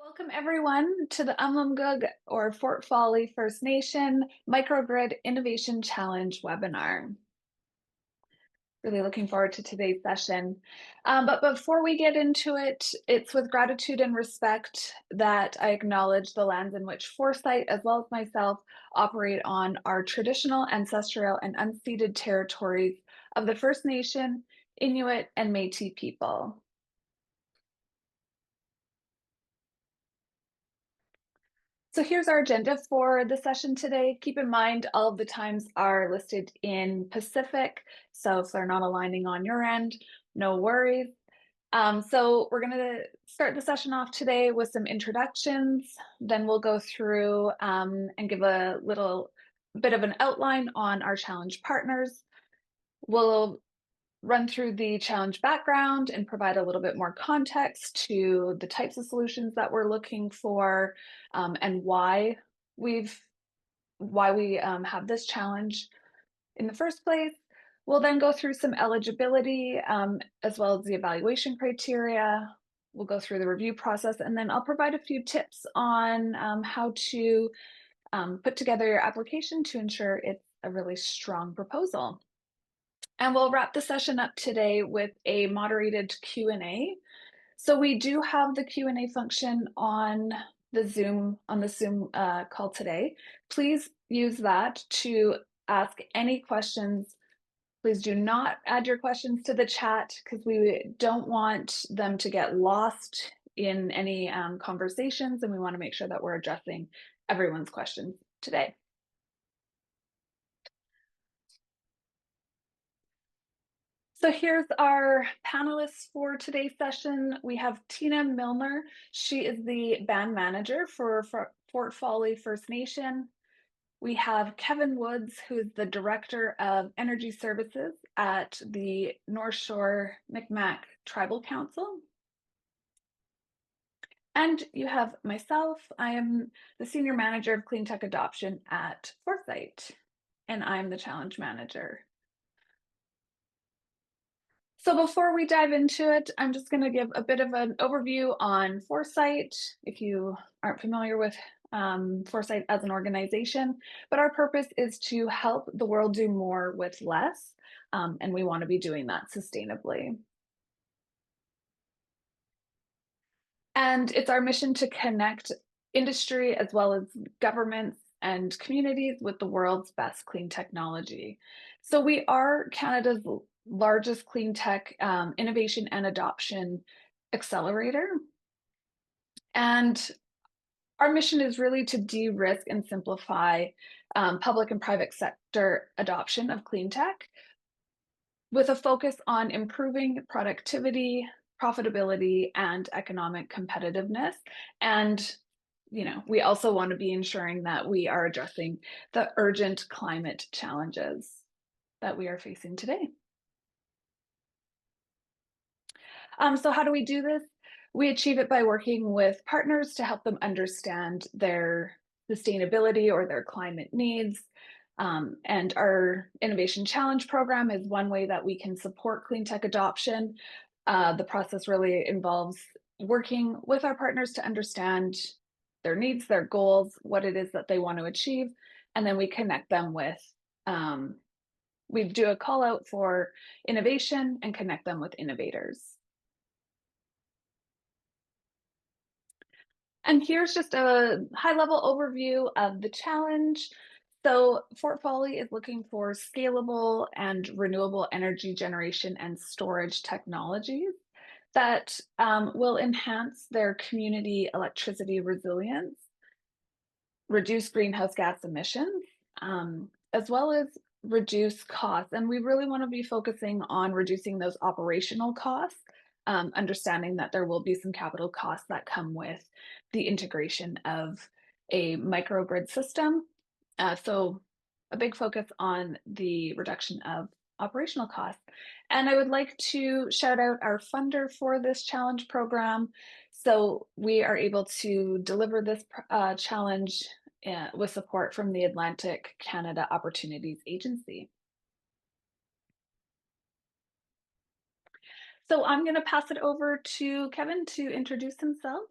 Welcome everyone to the Amlamgog or Fort Folly First Nation Microgrid Innovation Challenge webinar. Really looking forward to today's session. But before we get into it, it's with gratitude and respect that I acknowledge the lands in which Foresight, as well as myself, operate on our traditional, ancestral, and unceded territories of the First Nation, Inuit, and Métis people. So here's our agenda for the session today. Keep in mind, all of the times are listed in Pacific, so if they're not aligning on your end, no worries. So we're going to start the session off today with some introductions. Then we'll go through and give a little bit of an outline on our challenge partners. We'll run through the challenge background and provide a little bit more context to the types of solutions that we're looking for, and why we have this challenge in the first place. We'll then go through some eligibility, as well as the evaluation criteria. We'll go through the review process, and then I'll provide a few tips on how to put together your application to ensure it's a really strong proposal. And we'll wrap the session up today with a moderated Q&A. So we do have the Q&A function on the Zoom call today. Please use that to ask any questions. Please do not add your questions to the chat because we don't want them to get lost in any conversations, and we want to make sure that we're addressing everyone's questions today. So here's our panelists for today's session. We have Tina Milner. She is the band manager for Fort Folly First Nation. We have Kevin Woods, who is the Director of Energy Services at the North Shore Micmac Tribal Council. And you have myself. I am the Senior Manager of Clean Tech Adoption at Foresight, and I'm the Challenge Manager. So before we dive into it, I'm just going to give a bit of an overview on Foresight, if you aren't familiar with Foresight as an organization. But our purpose is to help the world do more with less, and we want to be doing that sustainably. And it's our mission to connect industry as well as governments and communities with the world's best clean technology. So we are Canada's largest clean tech innovation and adoption accelerator. And our mission is really to de-risk and simplify public and private sector adoption of clean tech with a focus on improving productivity, profitability, and economic competitiveness. And we also want to be ensuring that we are addressing the urgent climate challenges that we are facing today. So how do we do this? We achieve it by working with partners to help them understand their sustainability or their climate needs. And our Innovation Challenge program is one way that we can support clean tech adoption. The process really involves working with our partners to understand their needs, their goals, what it is that they want to achieve, and then we connect them with, we do a call out for innovation and connect them with innovators. And here's just a high-level overview of the challenge. So Fort Folly is looking for scalable and renewable energy generation and storage technologies that will enhance their community electricity resilience, reduce greenhouse gas emissions, as well as reduce costs. And we really want to be focusing on reducing those operational costs, understanding that there will be some capital costs that come with the integration of a microgrid system. So a big focus on the reduction of operational costs. And I would like to shout out our funder for this challenge program. So we are able to deliver this challenge with support from the Atlantic Canada Opportunities Agency. So I'm going to pass it over to Kevin to introduce himself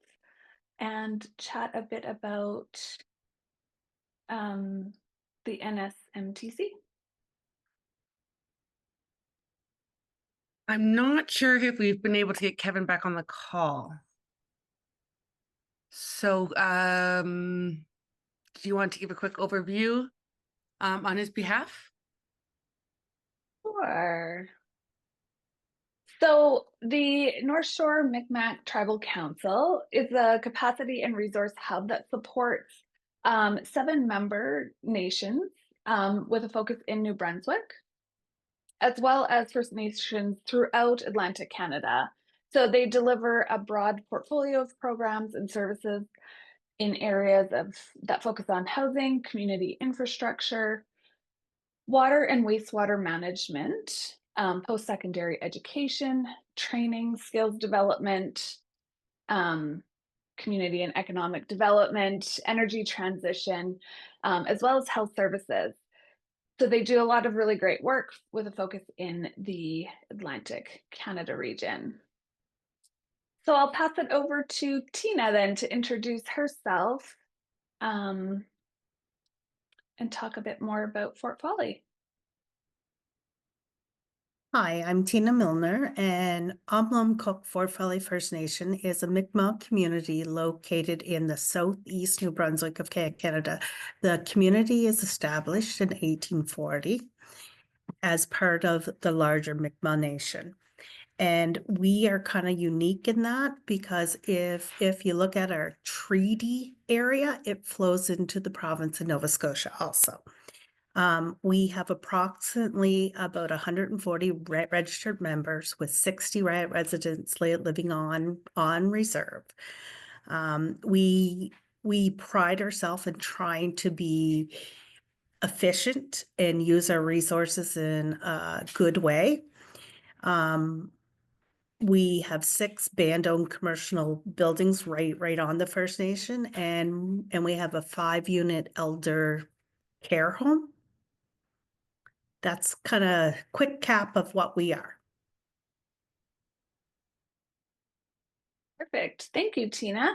and chat a bit about the NSMTC. I'm not sure if we've been able to get Kevin back on the call. So, do you want to give a quick overview on his behalf? Sure. So the North Shore Mi'kmaq Tribal Council is a capacity and resource hub that supports 7 member nations with a focus in New Brunswick, as well as First Nations throughout Atlantic Canada. So they deliver a broad portfolio of programs and services in areas that focus on housing, community infrastructure, water and wastewater management, post-secondary education, training, skills development, um, community and economic development, energy transition, as well as health services. So they do a lot of really great work with a focus in the Atlantic Canada region. So I'll pass it over to Tina then to introduce herself and talk a bit more about Fort Folly. Hi, I'm Tina Milner, and Amlamgog Fort Folly First Nation is a Mi'kmaq community located in the southeast New Brunswick of Canada. The community is established in 1840 as part of the larger Mi'kmaq Nation. And we are kind of unique in that because if you look at our treaty area, it flows into the province of Nova Scotia also. We have approximately about 140 registered members with 60 residents living on reserve. We pride ourselves in trying to be efficient and use our resources in a good way. We have 6 band-owned commercial buildings right on the First Nation, and we have a 5-unit elder care home. That's kind of quick cap of what we are. Perfect. Thank you, Tina.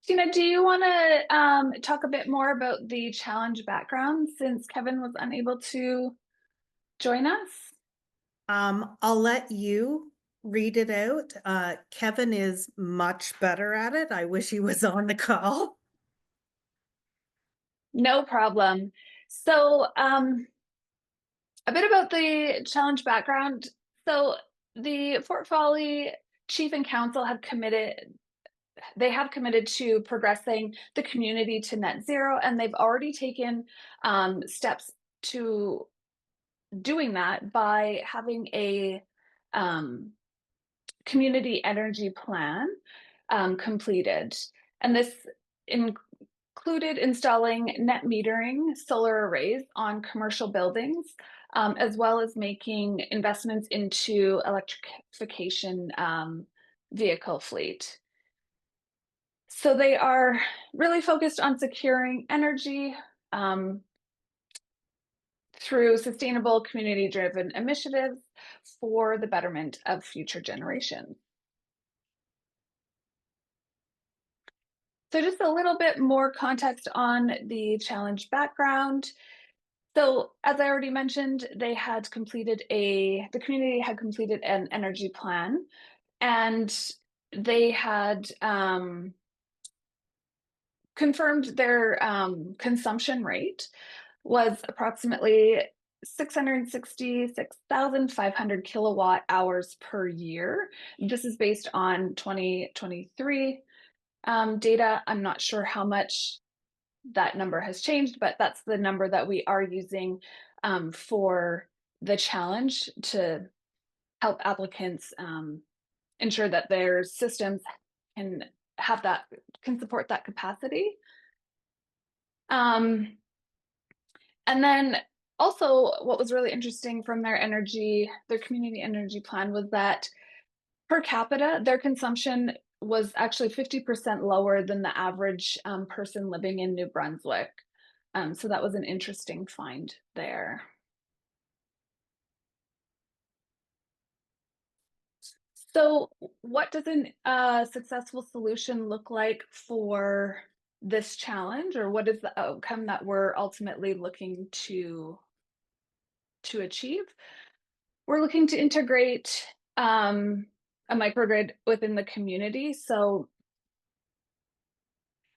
Tina, do you want to talk a bit more about the challenge background since Kevin was unable to join us? I'll let you read it out. Kevin is much better at it. I wish he was on the call. No problem. So, a bit about the challenge background. So, the Fort Folly Chief and Council have committed to progressing the community to net zero, and they've already taken steps to doing that by having a community energy plan completed. And this included installing net metering solar arrays on commercial buildings, as well as making investments into electrification vehicle fleet. So they are really focused on securing energy through sustainable community-driven initiatives for the betterment of future generations. So just a little bit more context on the challenge background. So as I already mentioned, the community had completed an energy plan, and they had confirmed their consumption rate was approximately 666,500 kilowatt hours per year. This is based on 2023 data. I'm not sure how much that number has changed, but that's the number that we are using for the challenge to help applicants ensure that their systems can support that capacity. And then also what was really interesting from their community energy plan was that per capita, their consumption was actually 50% lower than the average person living in New Brunswick. So that was an interesting find there. So what does a successful solution look like for this challenge, or what is the outcome that we're ultimately looking to achieve? We're looking to integrate a microgrid within the community. So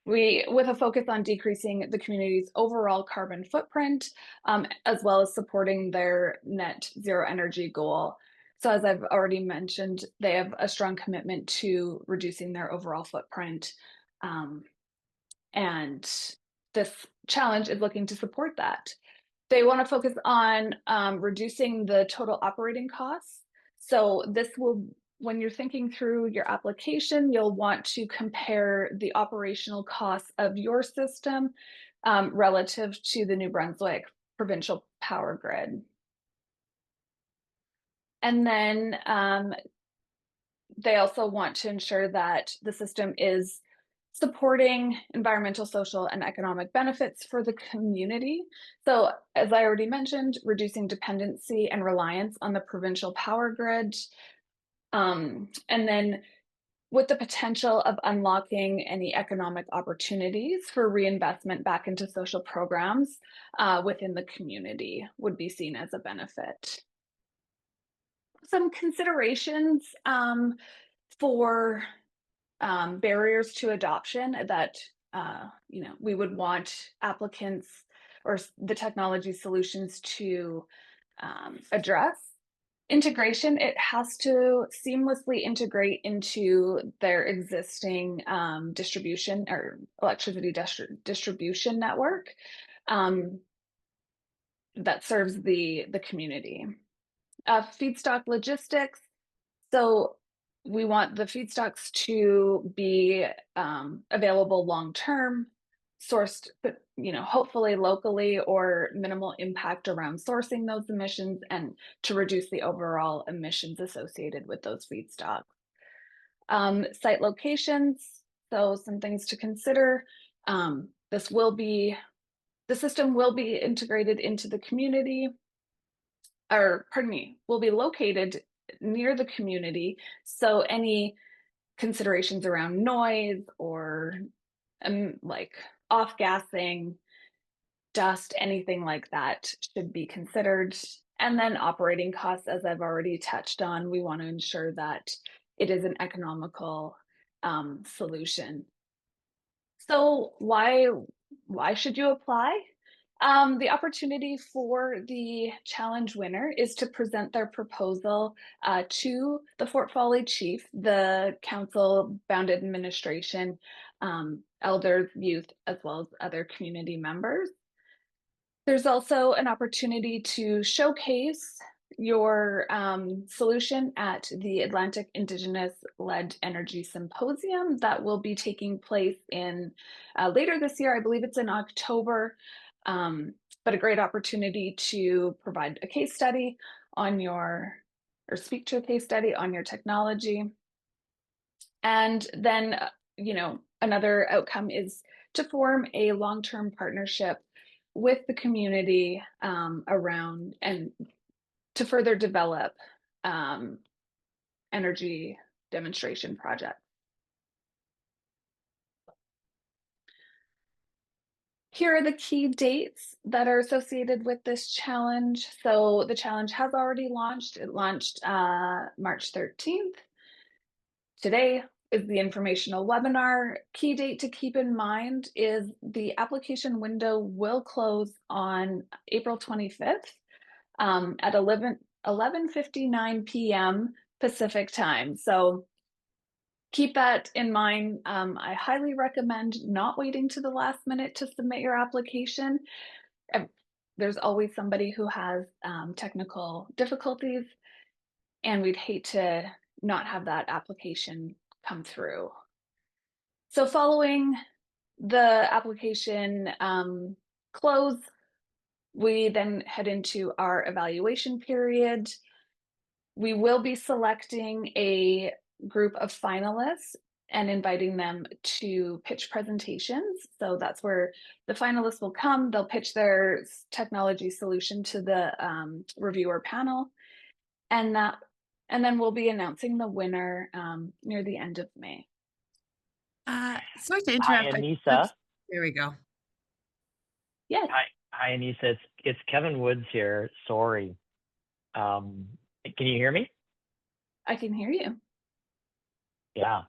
with a focus on decreasing the community's overall carbon footprint, as well as supporting their net zero energy goal. So as I've already mentioned, they have a strong commitment to reducing their overall footprint. And this challenge is looking to support that. They want to focus on reducing the total operating costs. So this will, when you're thinking through your application, you'll want to compare the operational costs of your system relative to the New Brunswick provincial power grid. And then they also want to ensure that the system is supporting environmental, social, and economic benefits for the community. So as I already mentioned, reducing dependency and reliance on the provincial power grid. And then with the potential of unlocking any economic opportunities for reinvestment back into social programs within the community would be seen as a benefit. Some considerations for barriers to adoption that we would want applicants or the technology solutions to address. Integration, it has to seamlessly integrate into their existing distribution or electricity distribution network that serves the community. Feedstock logistics, so we want the feedstocks to be available long-term, sourced, but hopefully locally, or minimal impact around sourcing those emissions and to reduce the overall emissions associated with those feedstocks. Site locations, so some things to consider. The system will be integrated into the community, or pardon me, will be located near the community. So any considerations around noise or like off-gassing, dust, anything like that should be considered. And then operating costs, as I've already touched on, we want to ensure that it is an economical solution. So why should you apply? The opportunity for the challenge winner is to present their proposal to the Fort Folly Chief, the council, bound administration, elders, youth, as well as other community members. There's also an opportunity to showcase your solution at the Atlantic Indigenous-led Energy Symposium that will be taking place in later this year. I believe it's in October, but a great opportunity to provide a case study on or speak to a case study on your technology. And then, another outcome is to form a long-term partnership with the community around and to further develop energy demonstration projects. Here are the key dates that are associated with this challenge. So the challenge has already launched. It launched March 13th. Today is the informational webinar. Key date to keep in mind is the application window will close on April 25th at 11:59 p.m. Pacific time. So keep that in mind. I highly recommend not waiting to the last minute to submit your application. There's always somebody who has technical difficulties, and we'd hate to not have that application come through. So following the application close, we then head into our evaluation period. We will be selecting a group of finalists and inviting them to pitch presentations. So that's where the finalists will come. They'll pitch their technology solution to the reviewer panel. And And then we'll be announcing the winner near the end of May. Sorry to Hi, interrupt. Anissa. There we go. Yes, Hi, Anissa. It's Kevin Woods here. Sorry. Can you hear me? I can hear you. Yeah.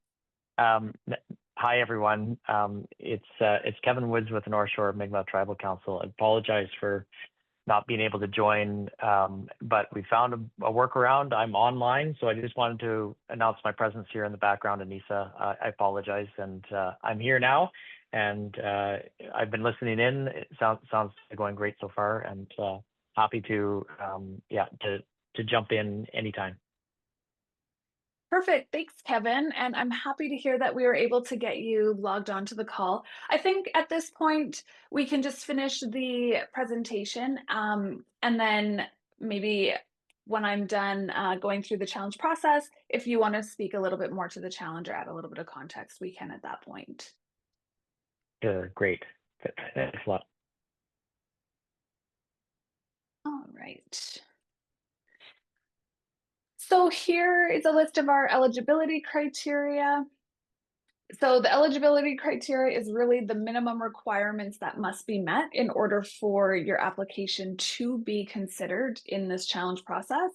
Hi, everyone. It's Kevin Woods with the North Shore Mi'kmaq Tribal Council. I apologize for not being able to join, but we found a workaround. I'm online, so I just wanted to announce my presence here in the background, Anissa. I apologize, and I'm here now, and I've been listening in. It sounds going great so far, and happy to jump in anytime. Perfect. Thanks, Kevin. And I'm happy to hear that we were able to get you logged on to the call. I think at this point, we can just finish the presentation. And then maybe when I'm done going through the challenge process, if you want to speak a little bit more to the challenge or add a little bit of context, we can at that point. Sure, great. Thanks a lot. All right. So here is a list of our eligibility criteria. So the eligibility criteria is really the minimum requirements that must be met in order for your application to be considered in this challenge process.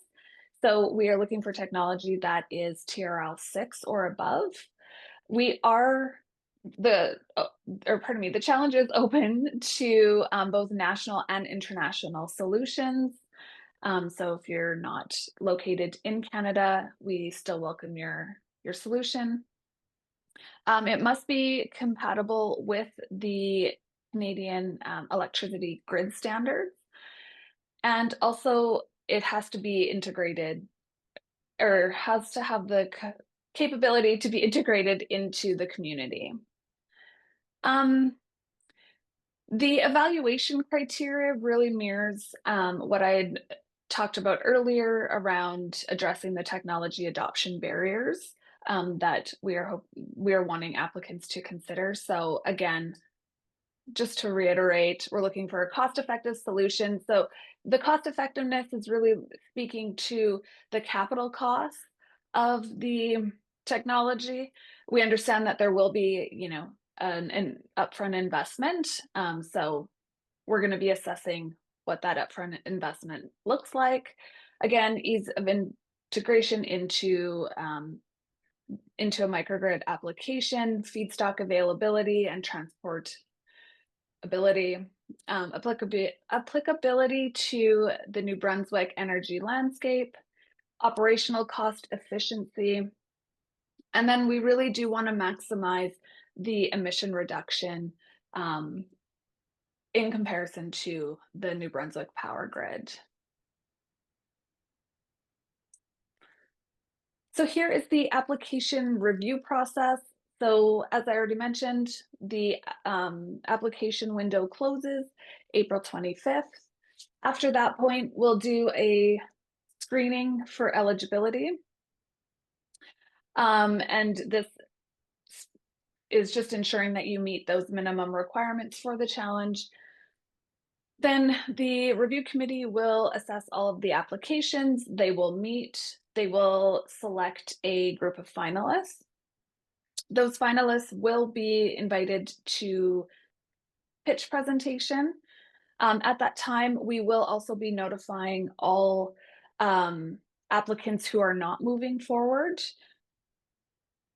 So we are looking for technology that is TRL 6 or above. We are the challenge is open to both national and international solutions. So if you're not located in Canada, we still welcome your solution. It must be compatible with the Canadian electricity grid standards. And also it has to be integrated or has to have the capability to be integrated into the community. The evaluation criteria really mirrors what I had talked about earlier around addressing the technology adoption barriers that we are wanting applicants to consider. So again, just to reiterate, we're looking for a cost-effective solution. So the cost effectiveness is really speaking to the capital costs of the technology. We understand that there will be, an upfront investment. So we're going to be assessing what that upfront investment looks like. Again, ease of integration into a microgrid application, feedstock availability and transport ability, applicability to the New Brunswick energy landscape, operational cost efficiency, and then we really do want to maximize the emission reduction in comparison to the New Brunswick power grid. So here is the application review process. So as I already mentioned, the application window closes April 25th. After that point, we'll do a screening for eligibility. And this is just ensuring that you meet those minimum requirements for the challenge. Then the review committee will assess all of the applications. They will meet. They will select a group of finalists. Those finalists will be invited to pitch presentation. At that time, we will also be notifying all applicants who are not moving forward.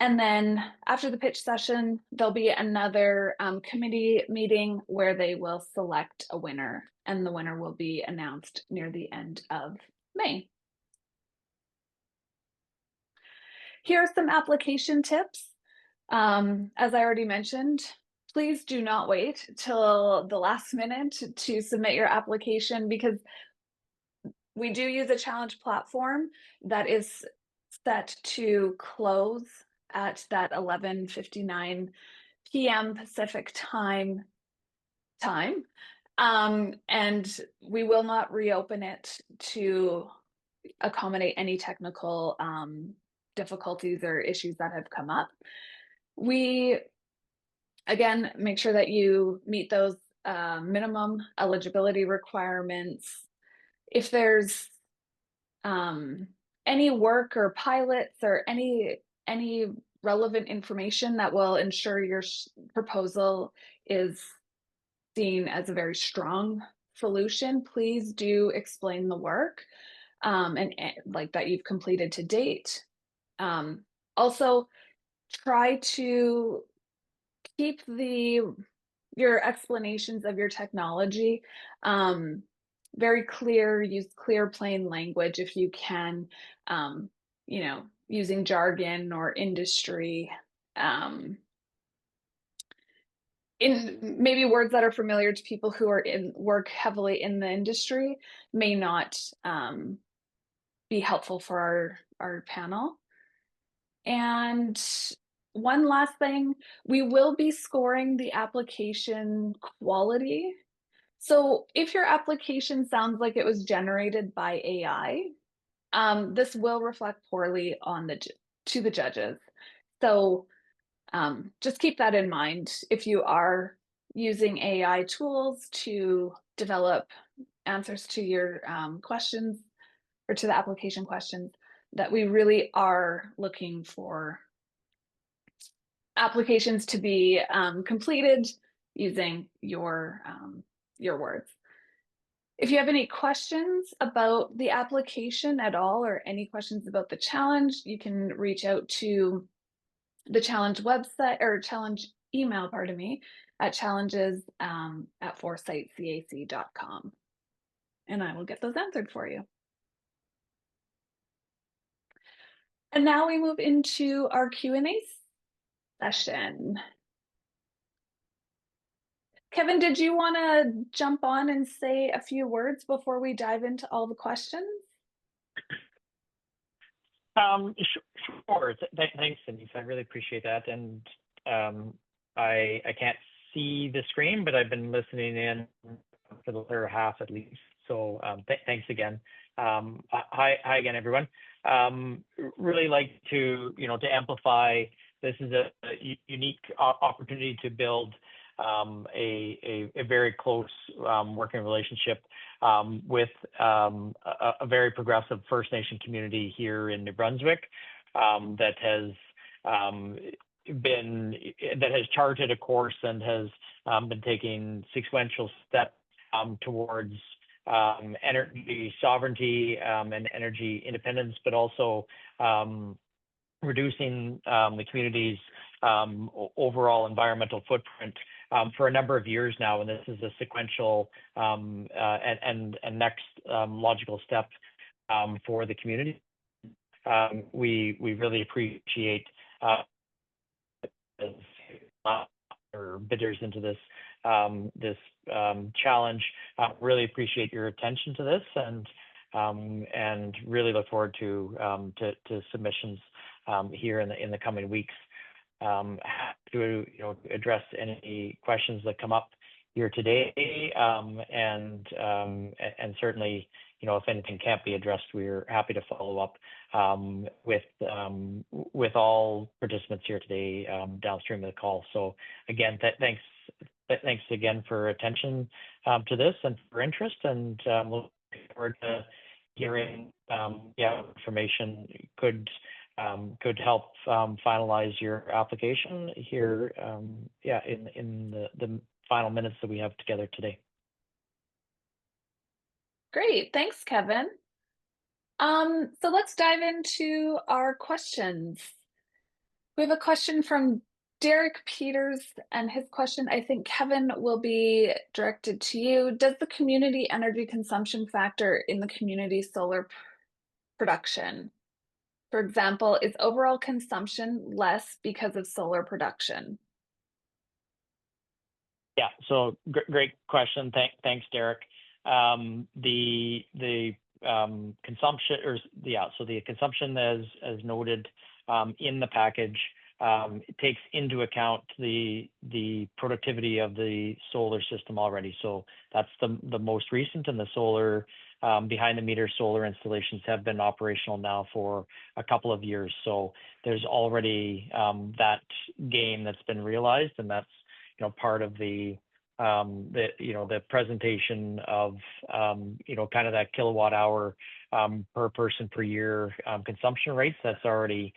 And then after the pitch session, there'll be another committee meeting where they will select a winner, and the winner will be announced near the end of May. Here are some application tips. As I already mentioned, please do not wait till the last minute to submit your application, because we do use a challenge platform that is set to close at that 11:59 p.m. Pacific time. And we will not reopen it to accommodate any technical difficulties or issues that have come up. We, again, make sure that you meet those minimum eligibility requirements. If there's any work or pilots or any relevant information that will ensure your proposal is seen as a very strong solution, please do explain the work and like that you've completed to date. Also, try to keep your explanations of your technology very clear. Use clear, plain language if you can. You know, using jargon or industry. In maybe words that are familiar to people who are work heavily in the industry may not be helpful for our panel. And one last thing, we will be scoring the application quality. So if your application sounds like it was generated by AI, this will reflect poorly on to the judges. So just keep that in mind if you are using AI tools to develop answers to your questions or to the application questions, that we really are looking for applications to be completed using your words. If you have any questions about the application at all, or any questions about the challenge, you can reach out to the challenge website or challenge email, pardon me, at challenges@foresightcac.com. And I will get those answered for you. And now we move into our Q&A session. Kevin, did you want to jump on and say a few words before we dive into all the questions? Sure. Thanks, Denise. I really appreciate that. And I can't see the screen, but I've been listening in for the latter half at least. So thanks again. Hi again, everyone. Really like to amplify. This is a unique opportunity to build a very close working relationship with a very progressive First Nation community here in New Brunswick that has charted a course and has been taking sequential steps towards energy sovereignty and energy independence, but also reducing the community's overall environmental footprint for a number of years now, and this is a sequential and next logical step for the community. We really appreciate or bidders into this challenge. Really appreciate your attention to this, and really look forward to submissions here in the coming weeks. To address any questions that come up here today, and certainly if anything can't be addressed, we're happy to follow up with all participants here today downstream of the call. So again, thanks again for attention to this and for interest, and we'll look forward to hearing information could help finalize your application here in the final minutes that we have together today. Great, thanks, Kevin. So let's dive into our questions. We have a question from Derek Peters, and his question, I think, Kevin, will be directed to you. Does the community energy consumption factor in the community solar production? For example, is overall consumption less because of solar production? Yeah, so great question. Thanks, Derek. The consumption, so the consumption as noted in the package, it takes into account the productivity of the solar system already. So that's the most recent, and the solar behind the meter solar installations have been operational now for a couple of years. So there's already that gain that's been realized, and that's part of the the presentation of kind of that kilowatt hour per person per year consumption rates. That's already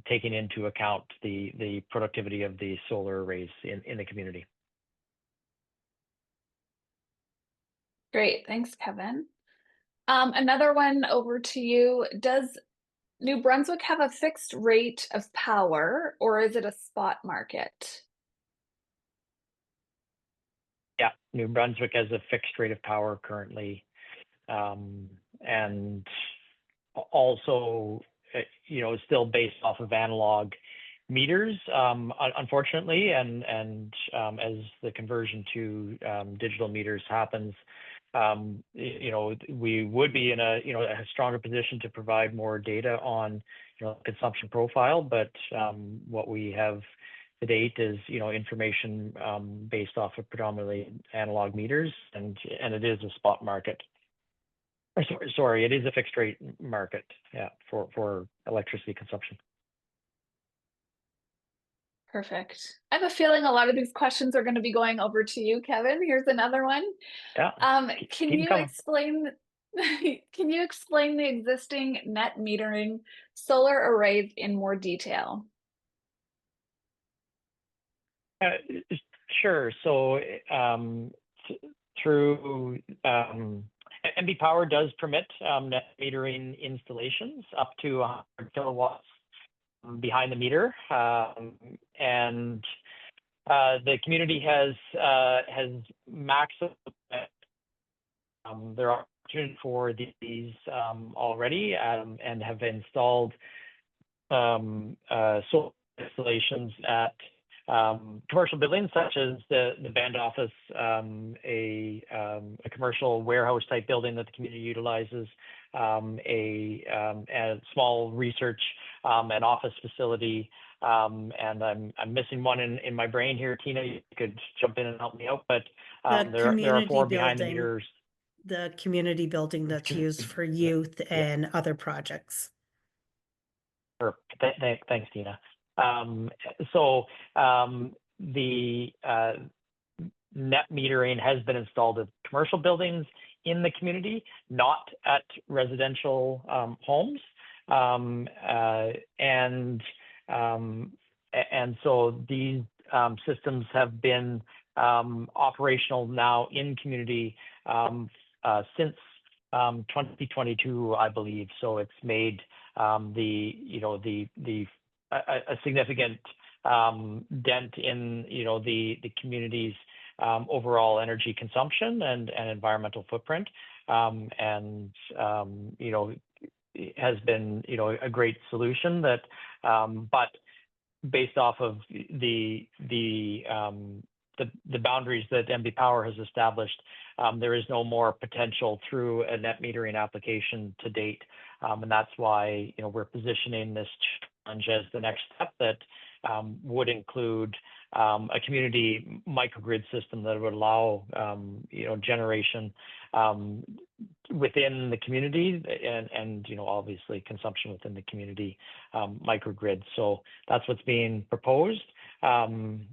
taking into account the productivity of the solar arrays in the community. Great, thanks, Kevin. Another one over to you. Does New Brunswick have a fixed rate of power, or is it a spot market? Yeah, New Brunswick has a fixed rate of power currently, and also, still based off of analog meters, unfortunately, and as the conversion to digital meters happens, we would be in a stronger position to provide more data on consumption profile. But what we have to date is information based off of predominantly analog meters, and it is a spot market. Sorry, it is a fixed rate market, yeah, for electricity consumption. Perfect. I have a feeling a lot of these questions are going to be going over to you, Kevin. Here's another one. Yeah. Can you explain the existing net metering solar arrays in more detail? Sure. So through MB Power does permit net metering installations up to 100 kilowatts behind the meter, and the community has maximum. There are opportunities for these already, and have installed solar installations at commercial buildings such as the band office, a commercial warehouse type building that the community utilizes, a small research and office facility, and I'm missing one in my brain here. Tina, you could jump in and help me out, but there are 4 behind the meters. The community building that's used for youth and other projects. Thanks, Tina. So the net metering has been installed at commercial buildings in the community, not at residential homes, and so these systems have been operational now in community since 2022, I believe. So it's made a significant dent in the community's overall energy consumption and environmental footprint, and it has been a great solution that, but based off of the boundaries that MB Power has established, there is no more potential through a net metering application to date, and that's why we're positioning this challenge as the next step that would include a community microgrid system that would allow generation within the community and obviously consumption within the community microgrid. So that's what's being proposed, and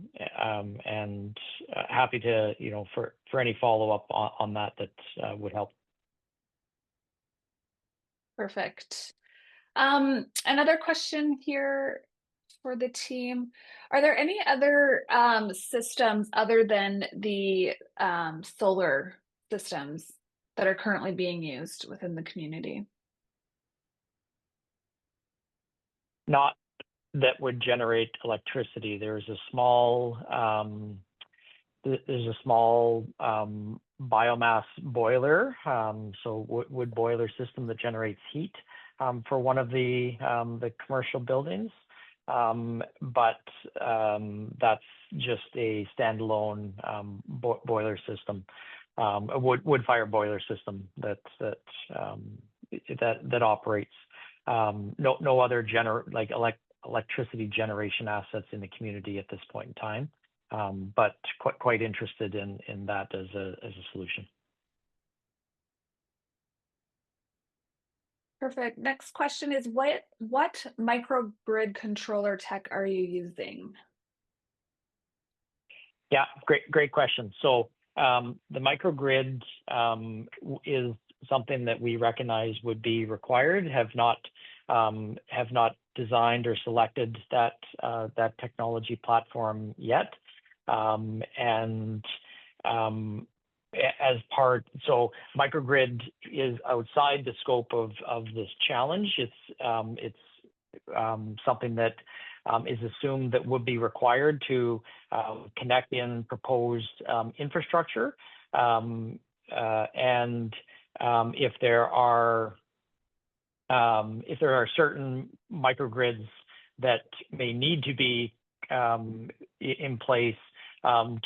happy to for any follow-up on that would help. Perfect. Another question here for the team. Are there any other systems other than the solar systems that are currently being used within the community? Not that would generate electricity. There's a small biomass boiler, so wood boiler system that generates heat for one of the commercial buildings, but that's just a standalone boiler system, a wood fire boiler system that operates. No other electricity generation assets in the community at this point in time, but quite interested in that as a solution. Perfect. Next question is what microgrid controller tech are you using? Yeah, great question. So the microgrid is something that we recognize would be required. Have not designed or selected that technology platform yet, so microgrid is outside the scope of this challenge. It's something that is assumed that would be required to connect in proposed infrastructure, and if there are certain microgrids that may need to be in place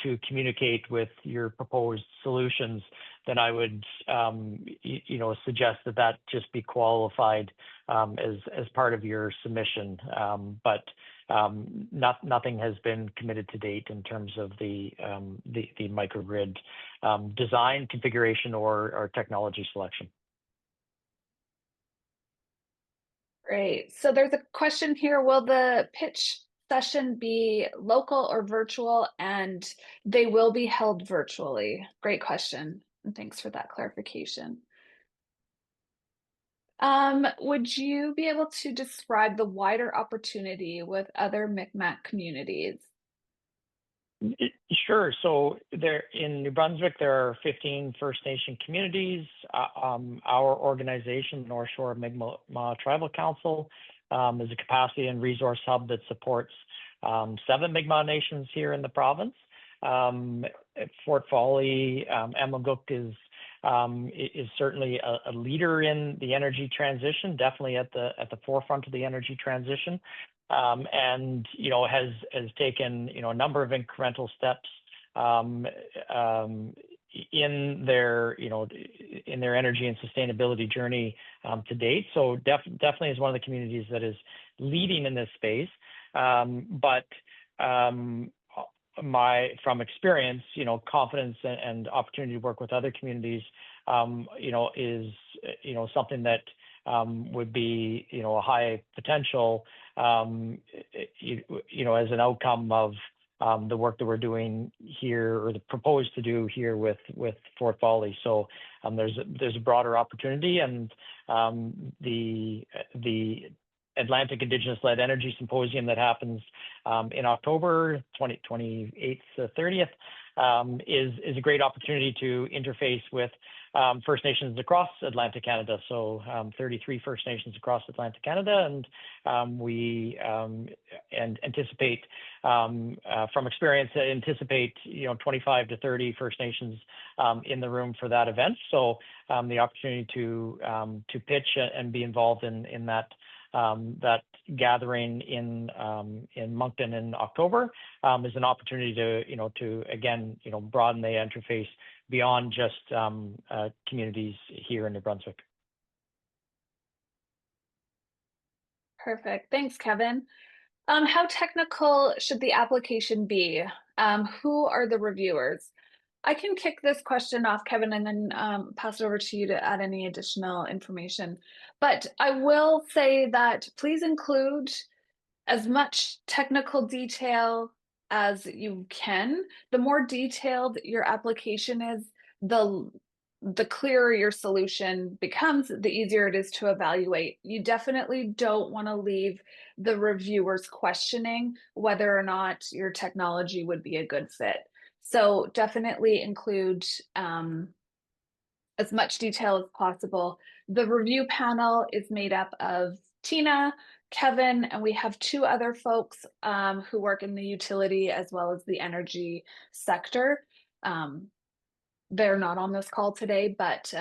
to communicate with your proposed solutions, then I would suggest that just be qualified as part of your submission. But nothing has been committed to date in terms of the microgrid design, configuration, or technology selection. Great. So there's a question here. Will the pitch session be local or virtual? And they will be held virtually. Great question. And thanks for that clarification. Would you be able to describe the wider opportunity with other Mi'kmaq communities? Sure. So there in New Brunswick, there are 15 First Nation communities. Our organization, North Shore Mi'kmaq Tribal Council, is a capacity and resource hub that supports 7 Mi'kmaq nations here in the province. At Fort Folly, Amlamgog is certainly a leader in the energy transition, definitely at the forefront of the energy transition. And has taken a number of incremental steps in their energy and sustainability journey to date. So definitely is one of the communities that is leading in this space. But from experience, confidence and opportunity to work with other communities, is something that would be a high potential, as an outcome of the work that we're doing here, or the proposed to do here with Fort Folly. So there's a broader opportunity, and the Atlantic Indigenous-led Energy Symposium that happens in October 28th to 30th is a great opportunity to interface with First Nations across Atlantic Canada. So 33 First Nations across Atlantic Canada, and we anticipate, from experience, 25 to 30 First Nations in the room for that event. So the opportunity to pitch and be involved in that gathering in Moncton in October is an opportunity to again broaden the interface beyond just communities here in New Brunswick. Perfect. Thanks, Kevin. How technical should the application be? Who are the reviewers? I can kick this question off, Kevin, and then pass it over to you to add any additional information. But I will say that please include as much technical detail as you can. The more detailed your application is, the clearer your solution becomes, the easier it is to evaluate. You definitely don't want to leave the reviewers questioning whether or not your technology would be a good fit. So definitely include as much detail as possible. The review panel is made up of Tina, Kevin, and we have 2 other folks who work in the utility as well as the energy sector. They're not on this call today, but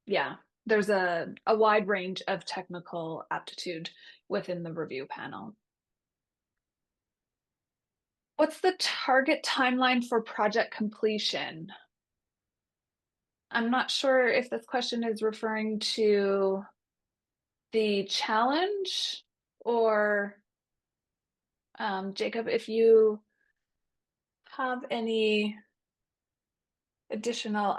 yeah, there's a wide range of technical aptitude within the review panel. What's the target timeline for project completion? I'm not sure if this question is referring to the challenge, or Jacob, if you have any additional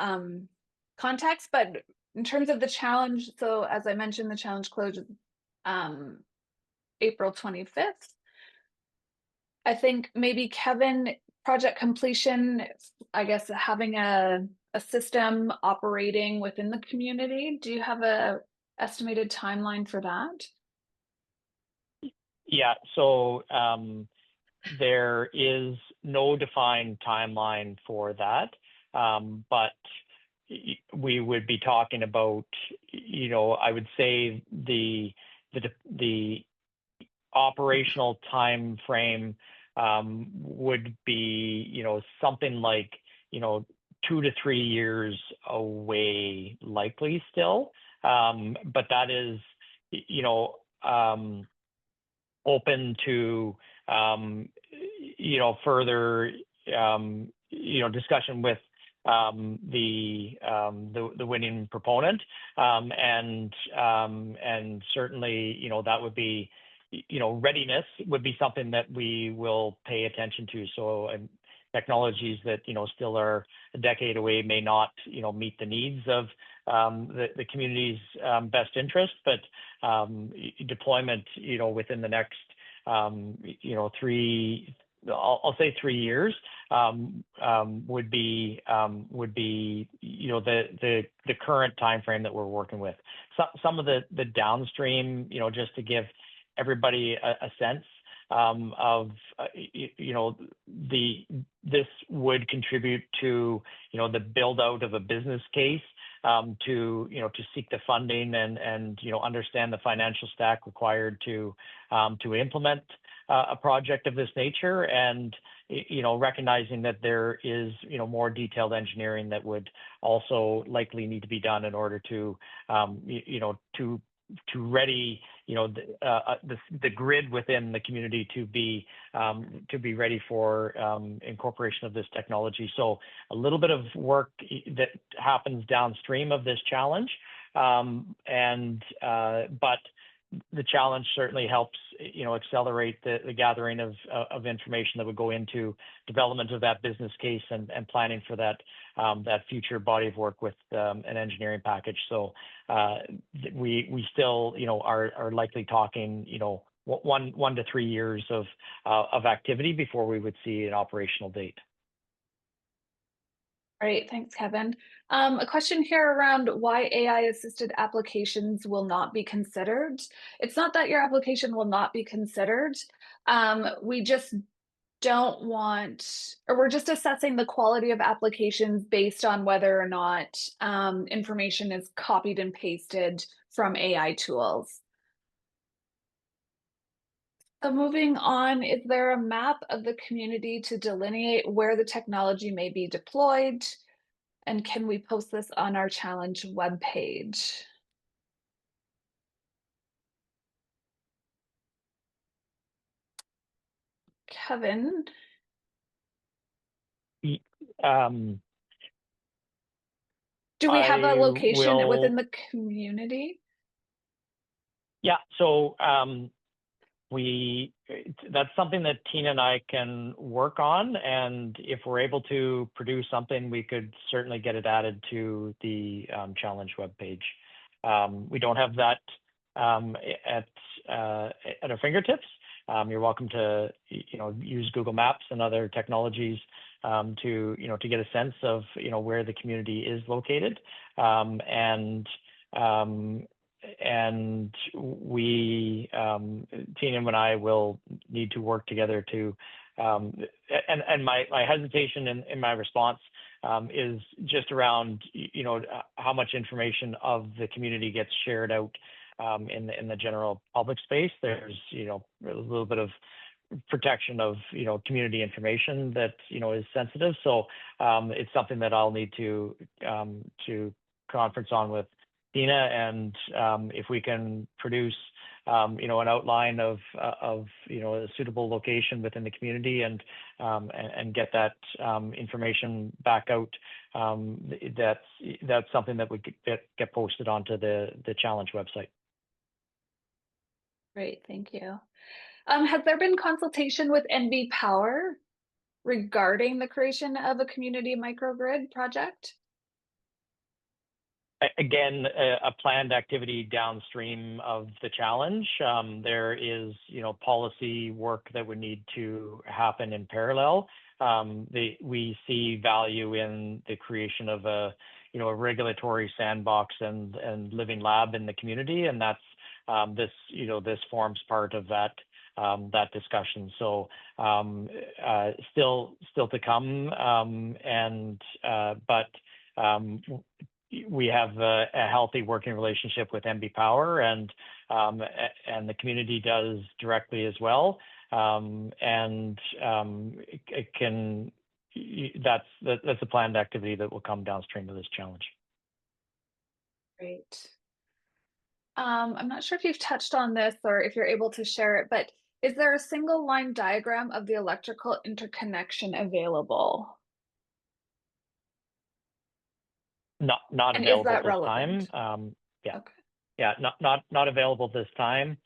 context. But in terms of the challenge, so as I mentioned, the challenge closes April 25th. I think maybe Kevin, project completion, I guess having a system operating within the community. Do you have a estimated timeline for that? Yeah, so there is no defined timeline for that, but we would be talking about, I would say the operational time frame would be, something like, 2 to 3 years away, likely still. But that is, open to, further, discussion with the winning proponent, and certainly, that would be, readiness would be something that we will pay attention to. So technologies that still are a decade away may not meet the needs of the community's best interest, but deployment within the next 3, I'll say 3 years, would be the current time frame that we're working with. Some of the downstream, just to give everybody a sense of this would contribute to the build out of a business case, to seek the funding and understand the financial stack required to implement a project of this nature, and recognizing that there is more detailed engineering that would also likely need to be done in order to ready the grid within the community to be ready for incorporation of this technology. So a little bit of work that happens downstream of this challenge, but the challenge certainly helps accelerate the gathering of information that would go into development of that business case and planning for that future body of work with an engineering package. So we still are likely talking 1 to 3 years of activity before we would see an operational date. Great, thanks, Kevin. A question here around why AI-assisted applications will not be considered. It's not that your application will not be considered. We just don't want, or we're just assessing the quality of applications based on whether or not information is copied and pasted from AI tools. So moving on, is there a map of the community to delineate where the technology may be deployed? And can we post this on our challenge webpage? Kevin? Do we have a location within the community? Yeah, so that's something that Tina and I can work on, and if we're able to produce something, we could certainly get it added to the challenge webpage. We don't have that at our fingertips. You're welcome to use Google Maps and other technologies to get a sense of where the community is located, and we, Tina and I, will need to work together to, and my hesitation in my response is just around, how much information of the community gets shared out in the general public space. There's, a little bit of protection of, community information that, is sensitive. So it's something that I'll need to conference on with Tina, and if we can produce, an outline of a suitable location within the community and get that information back out, that's something that would get posted onto the challenge website. Great, thank you. Has there been consultation with NB Power regarding the creation of a community microgrid project? again, a planned activity downstream of the challenge. There is, policy work that would need to happen in parallel. We see value in the creation of a regulatory sandbox and living lab in the community, and that's this forms part of that discussion. So still to come, but we have a healthy working relationship with MB Power, and the community does directly as well. That's a planned activity that will come downstream of this challenge. Great. I'm not sure if you've touched on this or if you're able to share it, but is there a single line diagram of the electrical interconnection available? Not And available is that this relevant? time. Yeah. Okay. Yeah, not available this time.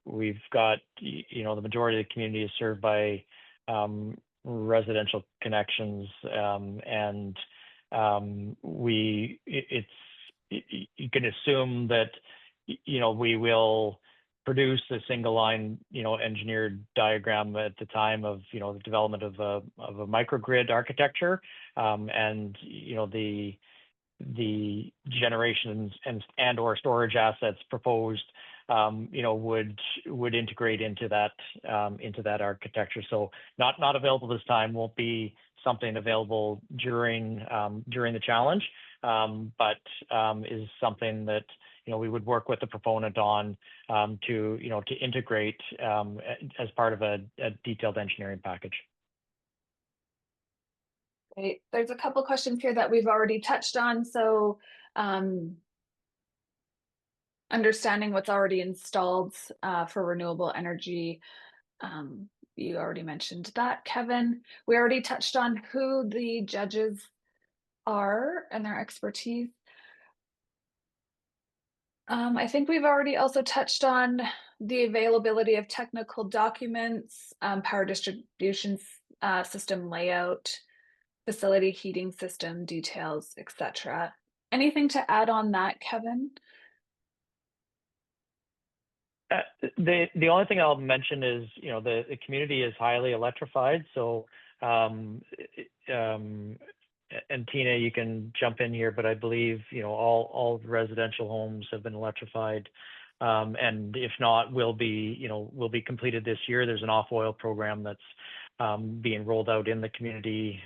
We've got, the majority of the community is served by residential connections, and you can assume that, we will produce a single line, engineered diagram at the time of, the development of a microgrid architecture, and, the generations and or storage assets proposed, would integrate into that architecture. So not available this time. Won't be something available during the challenge, but is something that we would work with the proponent on to integrate as part of a detailed engineering package. Great. There's a couple questions here that we've already touched on. So understanding what's already installed for renewable energy. You already mentioned that, Kevin. We already touched on who the judges are and their expertise. I think we've already also touched on the availability of technical documents, power distribution system layout, facility heating system details, etc. Anything to add on that, Kevin? The only thing I'll mention is, the community is highly electrified. So, and Tina, you can jump in here, but I believe, all residential homes have been electrified. And if not, will be completed this year. There's an off-oil program that's being rolled out in the community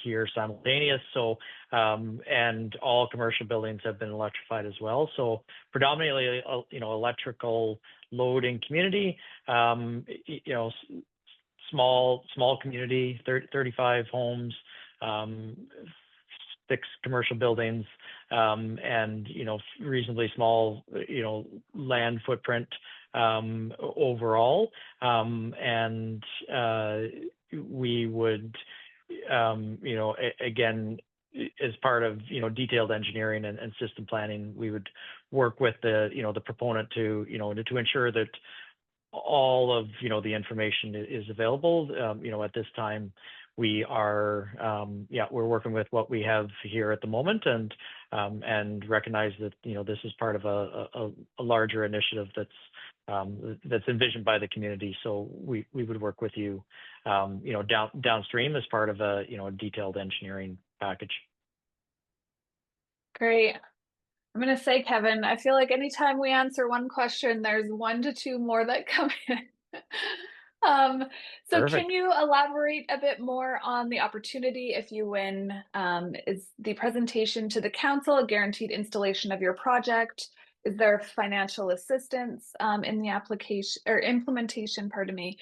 here simultaneous. So, and all commercial buildings have been electrified as well. So predominantly, electrical loading community, small community, 35 homes, 6 commercial buildings, and, reasonably small, land footprint overall. And we would, again, as part of, detailed engineering and system planning, we would work with the proponent to ensure that all of, the information is available. At this time, we are, we're working with what we have here at the moment, and recognize that, this is part of a larger initiative that's envisioned by the community. So we would work with you, downstream as part of a detailed engineering package. Great. I'm going to say, Kevin, I feel like anytime we answer one question, there's 1 to 2 more that come in. So Perfect. can you elaborate a bit more on the opportunity if you win? Is the presentation to the council a guaranteed installation of your project? Is there financial assistance in the application or implementation, pardon me?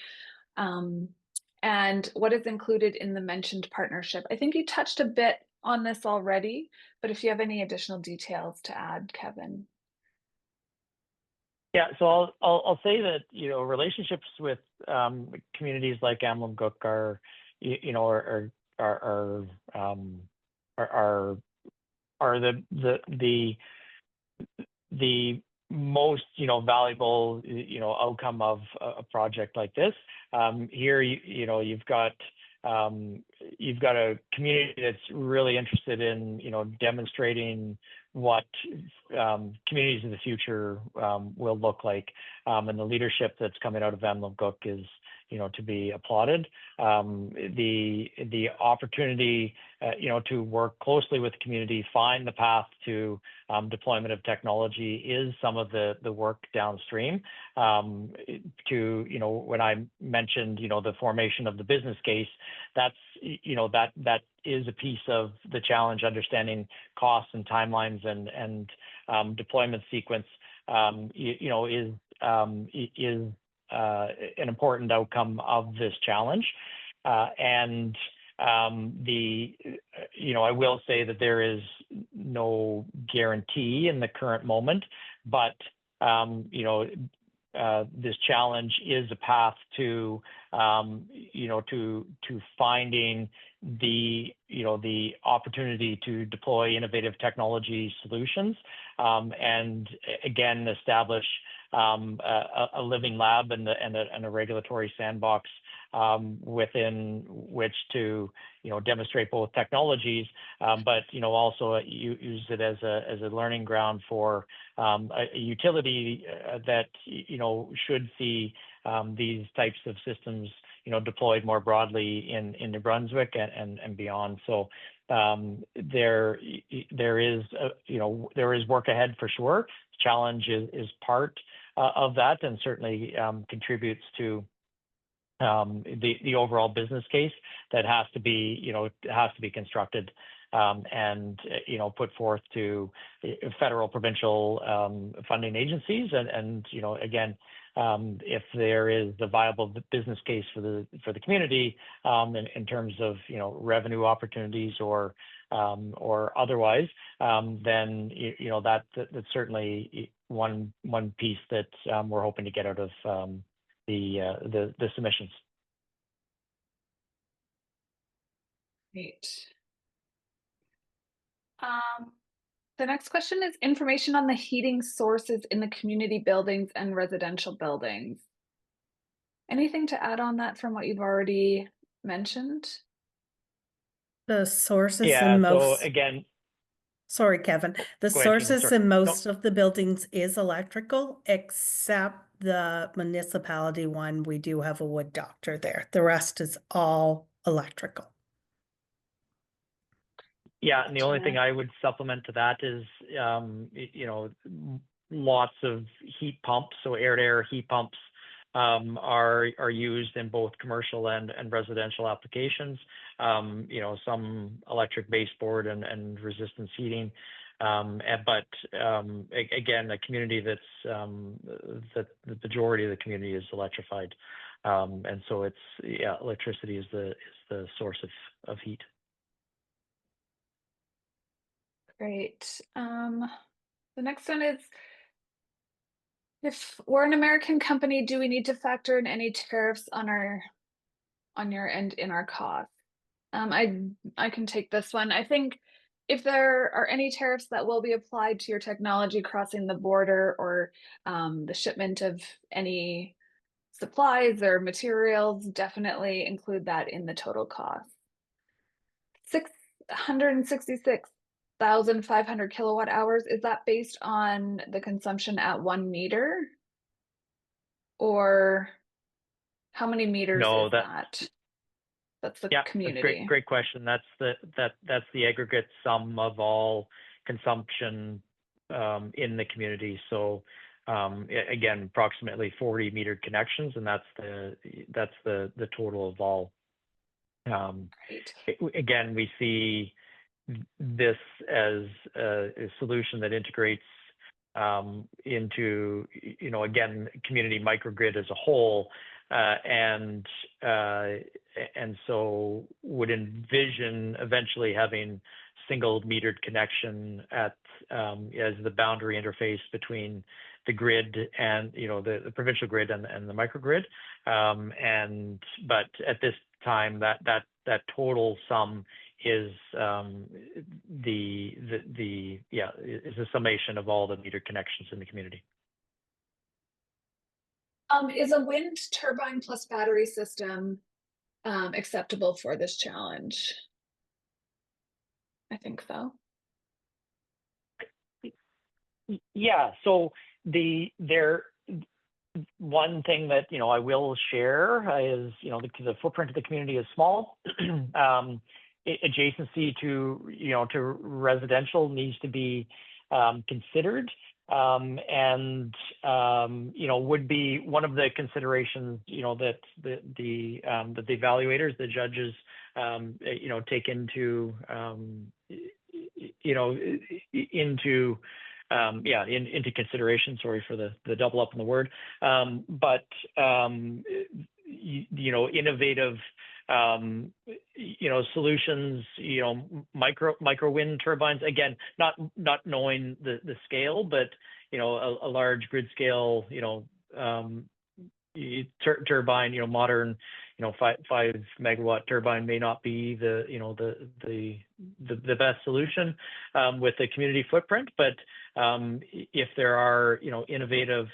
And what is included in the mentioned partnership? I think you touched a bit on this already, but if you have any additional details to add, Kevin. Yeah, so I'll say that relationships with communities like Amlamgog are the most valuable outcome of a project like this. Here you've got you've got a community that's really interested in, demonstrating what communities of the future will look like, and the leadership that's coming out of Amlamgog is, to be applauded. The opportunity, to work closely with the community, find the path to deployment of technology is some of the work downstream. When I mentioned, the formation of the business case, that is a piece of the challenge, understanding costs and timelines and deployment sequence, is an important outcome of this challenge. I will say that there is no guarantee in the current moment, but this challenge is a path to finding the opportunity to deploy innovative technology solutions, and again establish a living lab and a regulatory sandbox within which to demonstrate both technologies, but also use it as a learning ground for a utility that should see these types of systems deployed more broadly in New Brunswick and beyond. So there is work ahead for sure. Challenge is part of that, and certainly contributes to the overall business case that has to be constructed and put forth to federal, provincial funding agencies, and again, if there is a viable business case for the community in terms of revenue opportunities or otherwise, then that's certainly one piece that we're hoping to get out of the submissions. Great. The next question is information on the heating sources in the community buildings and residential buildings. Anything to add on that from what you've already mentioned? The sources Yeah, in so most, again, sorry, Kevin, the go ahead, Tina, sources sorry. in No. most of the buildings is electrical, except the municipality one. We do have a wood doctor there. The rest is all electrical. Yeah, and the only thing I would supplement to that is, lots of heat pumps, so air-to-air heat pumps are used in both commercial and residential applications. Some electric baseboard and resistance heating, but again, a community that's the majority of the community is electrified, and so electricity is the source of heat. Great. The next one is, if we're an American company, do we need to factor in any tariffs on your end in our cost? I can take this one. I think if there are any tariffs that will be applied to your technology crossing the border, or the shipment of any supplies or materials, definitely include that in the total cost. 666,500 kilowatt hours, is that based on the consumption at 1 meter? Or how many meters is that? That's the community. Great question. That's the aggregate sum of all consumption in the community. So again, approximately 40 metered connections, and that's the total of all. Again, we see this as a solution that integrates into again, community microgrid as a whole, and so would envision eventually having single metered connection at as the boundary interface between the grid and the provincial grid and the microgrid, but at this time that total sum is is a summation of all the metered connections in the community. Is a wind turbine plus battery system acceptable for this challenge? I think so. Yeah. So one thing that I will share is the footprint of the community is small. Adjacency to residential needs to be considered, and would be one of the considerations that the evaluators, the judges, take into into consideration. Sorry for the double up in the word, but innovative solutions, micro wind turbines. Again, not knowing the scale, but a large grid scale turbine, modern 5 megawatt turbine may not be the best solution with the community footprint, but if there are innovative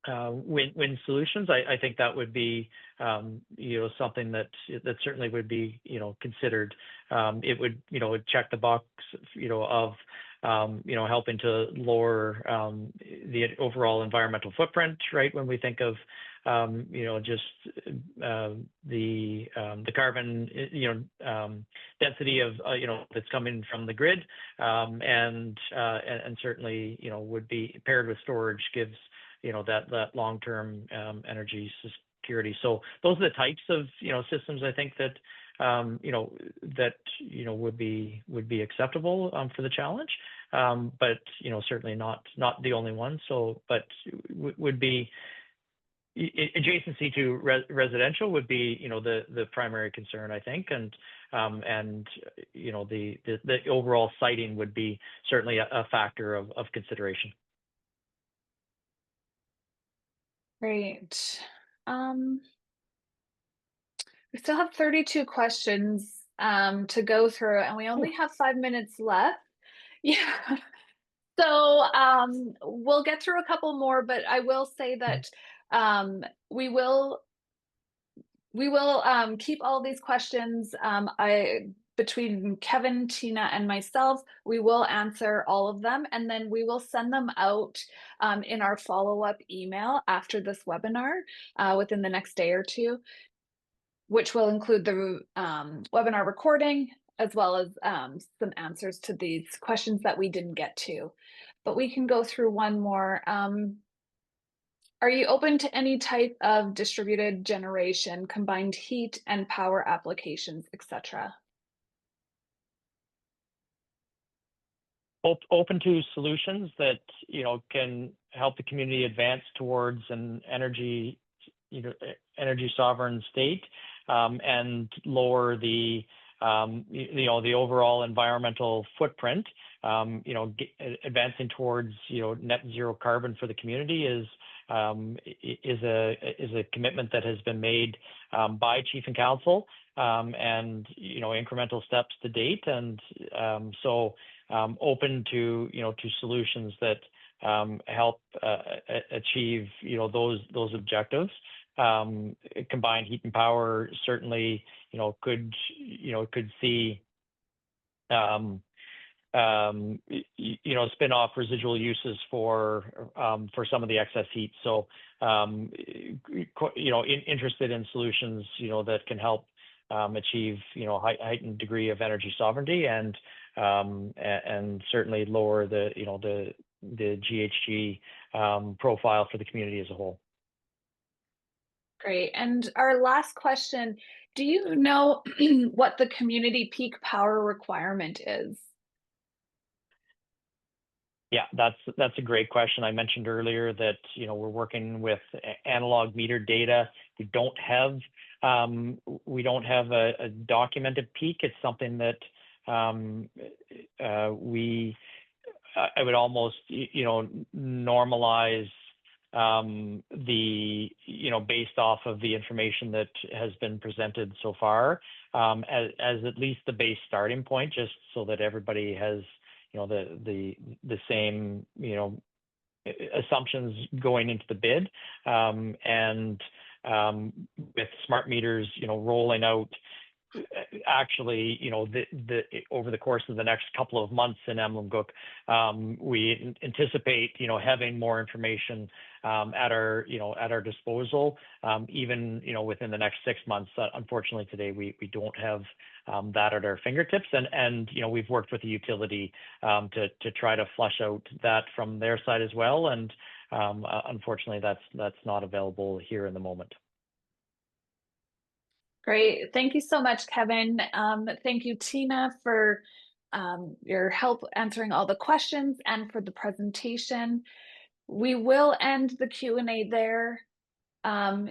wind solutions, I think that would be something that certainly would be considered. It would check the box of helping to lower the overall environmental footprint, right? When we think of just the carbon density of that's coming from the grid, and certainly would be paired with storage, gives that long-term energy security. So those are the types of systems I think that would be acceptable for the challenge, but certainly not the only one. So, but would be adjacency to residential would be the primary concern, I think, and the overall siting would be certainly a factor of consideration. Great. We still have 32 questions to go through, and we only have 5 minutes left. Yeah. So we'll get through a couple more, but I will say that we will keep all these questions. Between Kevin, Tina, and myself, we will answer all of them, and then we will send them out in our follow-up email after this webinar within the next day or two, which will include the webinar recording, as well as some answers to these questions that we didn't get to. But we can go through one more. Are you open to any type of distributed generation, combined heat and power applications, etc.? Open to solutions that can help the community advance towards an energy sovereign state, and lower the overall environmental footprint. Advancing towards net zero carbon for the community is a commitment that has been made by Chief and Council, and incremental steps to date, and so open to solutions that help achieve those objectives. Combined heat and power certainly could see spin off residual uses for some of the excess heat. So interested in solutions that can help achieve heightened degree of energy sovereignty, and certainly lower the GHG profile for the community as a whole. Great. And our last question, do you know what the community peak power requirement is? Yeah, that's a great question. I mentioned earlier that we're working with analog meter data. We don't have a documented peak. It's something that I would almost normalize based off of the information that has been presented so far, as at least the base starting point, just so that everybody has the same assumptions going into the bid, and with smart meters, rolling out actually, over the course of the next couple of months in Amlamgog, we anticipate, having more information at our disposal, even, within the next 6 months. Unfortunately, today we don't have that at our fingertips, and we've worked with the utility to try to flush out that from their side as well, and unfortunately, that's not available here in the moment. Great. Thank you so much, Kevin. Thank you, Tina, for your help answering all the questions and for the presentation. We will end the Q&A there.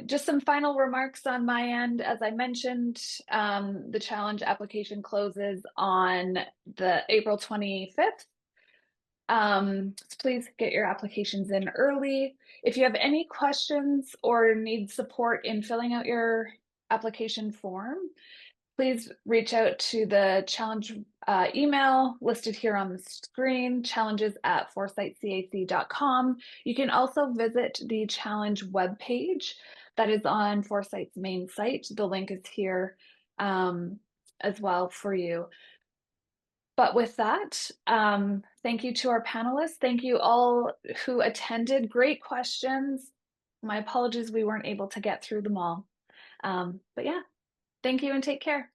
Just some final remarks on my end. As I mentioned, the challenge application closes on the April 25th. So please get your applications in early. If you have any questions or need support in filling out your application form, please reach out to the challenge email listed here on the screen, challenges@foresightcac.com. You can also visit the challenge webpage that is on Foresight's main site. The link is here as well for you. But with that, thank you to our panelists. Thank you all who attended. Great questions. My apologies we weren't able to get through them all. But yeah, thank you and take care.